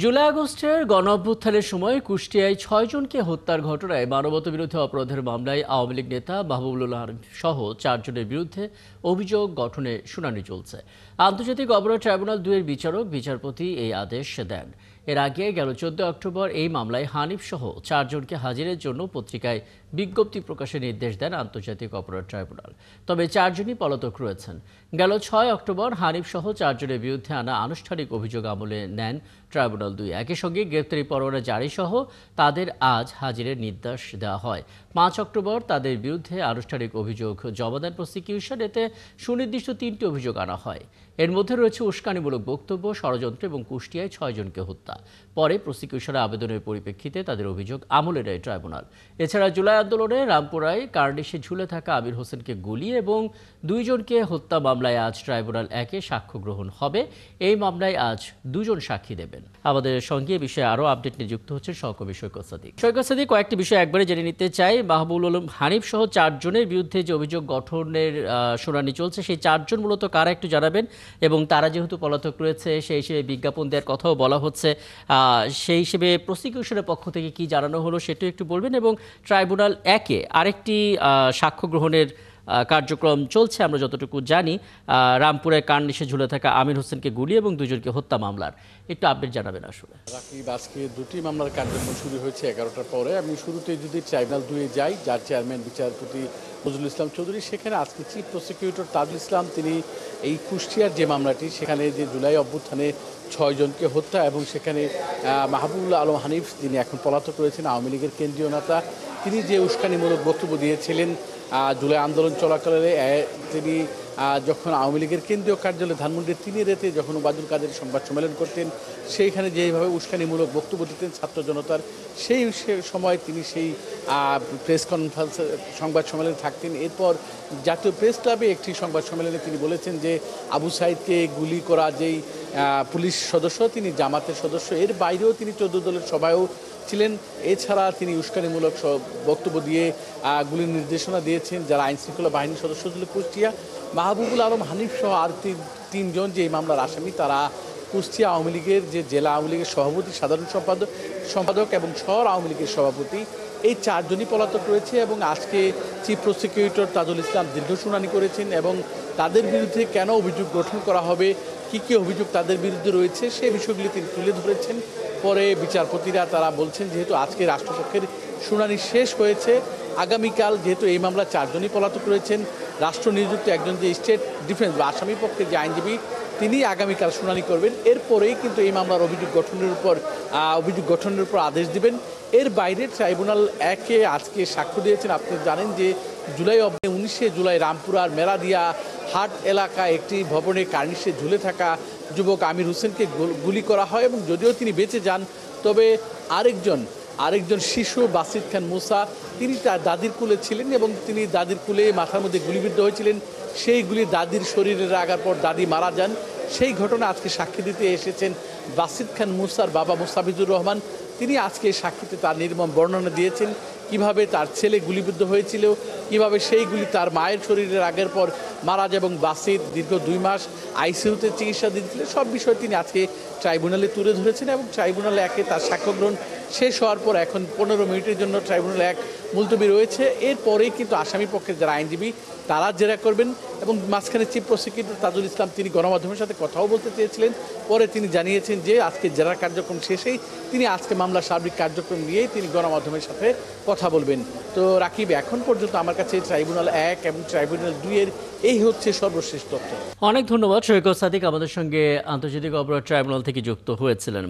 জুলাই আগস্টের গণঅভ্যুত্থানের সময় কুষ্টিয়ায় ৬ জনকে হত্যার ঘটনায় মানবতাবিরোধী অপরাধের মামলায় আওয়ামী লীগ নেতা মাহবুবুল আলম সহ ৪ জনের বিরুদ্ধে অভিযোগ গঠনে শুনানি চলছে। আন্তর্জাতিক অপরাধ ট্রাইব্যুনাল ২ এর বিচারপতি এই আদেশ দেন। এর আগে গেল ১৪ অক্টোবর এই মামলায় হানিফ সহ ৪ জনকে হাজিরের জন্য পত্রিকায় বিজ্ঞপ্তি প্রকাশের নির্দেশ দেন আন্তর্জাতিক অপরাধ ট্রাইব্যুনাল। তবে ৪ জনই পলাতক রয়েছেন। গেল ৬ অক্টোবর হানিফ সহ ৪ জনের বিরুদ্ধে আনা আনুষ্ঠানিক অভিযোগ আমলে নেন ট্রাইব্যুনাল ২। একই সঙ্গে গ্রেপ্তারি পরোয়ানা জারি সহ তাদের আজ হাজিরের নির্দেশ দেওয়া হয়। ৫ অক্টোবর তাদের বিরুদ্ধে আনুষ্ঠানিক অভিযোগ জমা দেন প্রসিকিউশন। এতে সুনির্দিষ্ট ৩টি অভিযোগ আনা হয়। এর মধ্যে রয়েছে উস্কানিমূলক বক্তব্য, ষড়যন্ত্র এবং কুষ্টিয়ায় ৬ জনকে হত্যা। পরে প্রসিকিউশনের আবেদনের পরিপ্রেক্ষিতে তাদের অভিযোগ আমলে নেয় ট্রাইব্যুনাল। এছাড়া জুলাই আন্দোলনে রামপুরায় কার্নিশে ঝুলে থাকা আমির হোসেনকে গুলি এবং ২ জনকে হত্যা মামলায় আজ ট্রাইব্যুনাল ১ এ সাক্ষ্য গ্রহণ হবে। এই মামলায় আজ ২ জন সাক্ষী দেবেন। আমাদের সঙ্গে এ বিষয়ে আরও আপডেট নিয়ে যুক্ত হচ্ছেন সহকর্মী সৈকত সাদিক। সৈকত সাদিক, কয়েকটি বিষয় একবারে জেনে নিতে চাই। মাহবুবুল আলম হানিফ সহ ৪ জনের বিরুদ্ধে যে অভিযোগ গঠনের শুনানি চলছে, সেই ৪ জন মূলত কারা একটু জানাবেন, এবং তারা যেহেতু পলাতক রয়েছে সেই হিসেবে বিজ্ঞাপন দেওয়ার কথাও বলা হচ্ছে, সেই হিসেবে প্রসিকিউশনের পক্ষ থেকে কি জানানো হলো সেটাও একটু বলবেন। এবং ট্রাইব্যুনাল ১ এ আরেকটি সাক্ষ্য গ্রহণের কার্যক্রম চলছে আমরা যতটুকু জানি, রামপুরের কার্নিশে ঝুলে থাকা আমির হোসেনকে গুলি এবং ২ জনকে হত্যা মামলার একটু আপডেট জানাবেন। আসলে রাকিব, আজকে ২টি মামলার কার্যক্রম শুরু হয়েছে ১১টার পরে। আমি শুরুতেই যদি ট্রাইব্যুনাল ২ এ যাই, যার চেয়ারম্যান বিচারপতি নজরুল ইসলাম চৌধুরী, সেখানে আজকে চিফ প্রসিকিউটর তাজুল ইসলাম তিনি এই কুষ্টিয়ার যে মামলাটি, সেখানে যে জুলাই অভ্যুত্থানে ৬ জনকে হত্যা এবং সেখানে মাহবুবুল আলম হানিফ, যিনি এখন পলাতক রয়েছেন, আওয়ামী লীগের কেন্দ্রীয় নেতা, তিনি যে উস্কানিমূলক বক্তব্য দিয়েছিলেন জুলাই আন্দোলন চলাকালে, তিনি যখন আওয়ামী লীগের কেন্দ্রীয় কার্যালয় ধানমন্ডির ৩ রেতে যখন ওবায়দুল কাদের সংবাদ সম্মেলন করতেন, সেইখানে যেভাবে উস্কানিমূলক বক্তব্য দিতেন ছাত্র জনতার, সেই সময় তিনি সেই প্রেস কনফারেন্স সংবাদ সম্মেলনে থাকতেন। এরপর জাতীয় প্রেস ক্লাবে একটি সংবাদ সম্মেলনে তিনি বলেছেন যে আবু সাইদকে গুলি করা যেই পুলিশ সদস্য, তিনি জামাতের সদস্য। এর বাইরেও তিনি ১৪ দলের সভায়ও ছিলেন। এছাড়া তিনি উস্কানিমূলক বক্তব্য দিয়ে গুলির নির্দেশনা দিয়েছেন যারা আইনশৃঙ্খলা বাহিনীর সদস্য ছিল কুষ্টিয়া। মাহবুবুল আলম হানিফ সহ আর ৩ জন যে এই মামলার আসামি, তারা কুষ্টিয়া আওয়ামী লীগের যে জেলা আওয়ামী লীগের সভাপতি, সাধারণ সম্পাদক এবং শহর আওয়ামী লীগের সভাপতি, এই ৪ জনই পলাতক রয়েছে। এবং আজকে চিফ প্রসিকিউটর তাজুল ইসলাম দীর্ঘ শুনানি করেছেন এবং তাদের বিরুদ্ধে কেন অভিযোগ গঠন করা হবে, কী অভিযোগ তাদের বিরুদ্ধে রয়েছে, সেই বিষয়গুলি তিনি তুলে ধরেছেন। পরে বিচারপতিরা তারা বলছেন, যেহেতু আজকে রাষ্ট্রপক্ষের শুনানি শেষ হয়েছে, আগামীকাল যেহেতু এই মামলা ৪ জনই পলাতক রয়েছেন, রাষ্ট্র নিযুক্ত একজন যে স্টেট ডিফেন্স বা আসামি পক্ষের যে আইনজীবী, তিনি আগামীকাল শুনানি করবেন। এরপরেই কিন্তু এই মামলার অভিযোগ গঠনের উপর আদেশ দিবেন। এর বাইরে ট্রাইব্যুনাল ১ এ আজকে সাক্ষ্য দিয়েছেন। আপনি জানেন যে 19 জুলাই রামপুরার মেরাদিয়া হাট এলাকায় একটি ভবনে কার্নিশে ঝুলে থাকা যুবক আমির হোসেনকে গুলি করা হয় এবং যদিও তিনি বেঁচে যান, তবে আরেকজন শিশু বাসিদ খান মুসা, তিনি তার দাদির কুলে ছিলেন এবং তিনি দাদির কুলে মাথার মধ্যে গুলিবিদ্ধ হয়েছিলেন। সেই গুলি দাদির শরীরে লাগার পর দাদি মারা যান। সেই ঘটনা আজকে সাক্ষী দিতে এসেছেন বাসিদ খান মুসার বাবা মুস্তাফিজুর রহমান। তিনি আজকে সাক্ষীতে তার নির্মম বর্ণনা দিয়েছেন, কিভাবে তার ছেলে গুলিবিদ্ধ হয়েছিল, কিভাবে সেই গুলি তার মায়ের শরীরে লাগার পর মারা যায় এবং বাসিদ দীর্ঘ ২ মাস আইসিইউতে চিকিৎসা দিয়েছিলেন। সব বিষয় তিনি আজকে ট্রাইব্যুনালে তুলে ধরেছেন এবং ট্রাইব্যুনাল ১ এ তার সাক্ষ্য গ্রহণ শেষ হওয়ার পর এখন ১৫ মিনিটের জন্য ট্রাইব্যুনাল ১ মুলতবি রয়েছে। এরপরেই কিন্তু আসামি পক্ষের যারা আইনজীবী তারা জেরা করবেন এবং মাঝখানে চিফ প্রসিকিউটর তাজুল ইসলাম তিনি গণমাধ্যমের সাথে কথাও বলতে চেয়েছিলেন। পরে তিনি জানিয়েছেন যে আজকে জেরা কার্যক্রম শেষেই তিনি আজকে মামলার সার্বিক কার্যক্রম নিয়েই তিনি গণমাধ্যমের সাথে কথা বলবেন। তো রাকিব, এখন পর্যন্ত আমার কাছে ট্রাইব্যুনাল ১ এবং ট্রাইব্যুনাল ২ এর এই হচ্ছে সর্বশেষ তথ্য। অনেক ধন্যবাদ সৈকত সাদিক, আমাদের সঙ্গে আন্তর্জাতিক অপরাধ ট্রাইব্যুনাল থেকে যুক্ত হয়েছিলেন।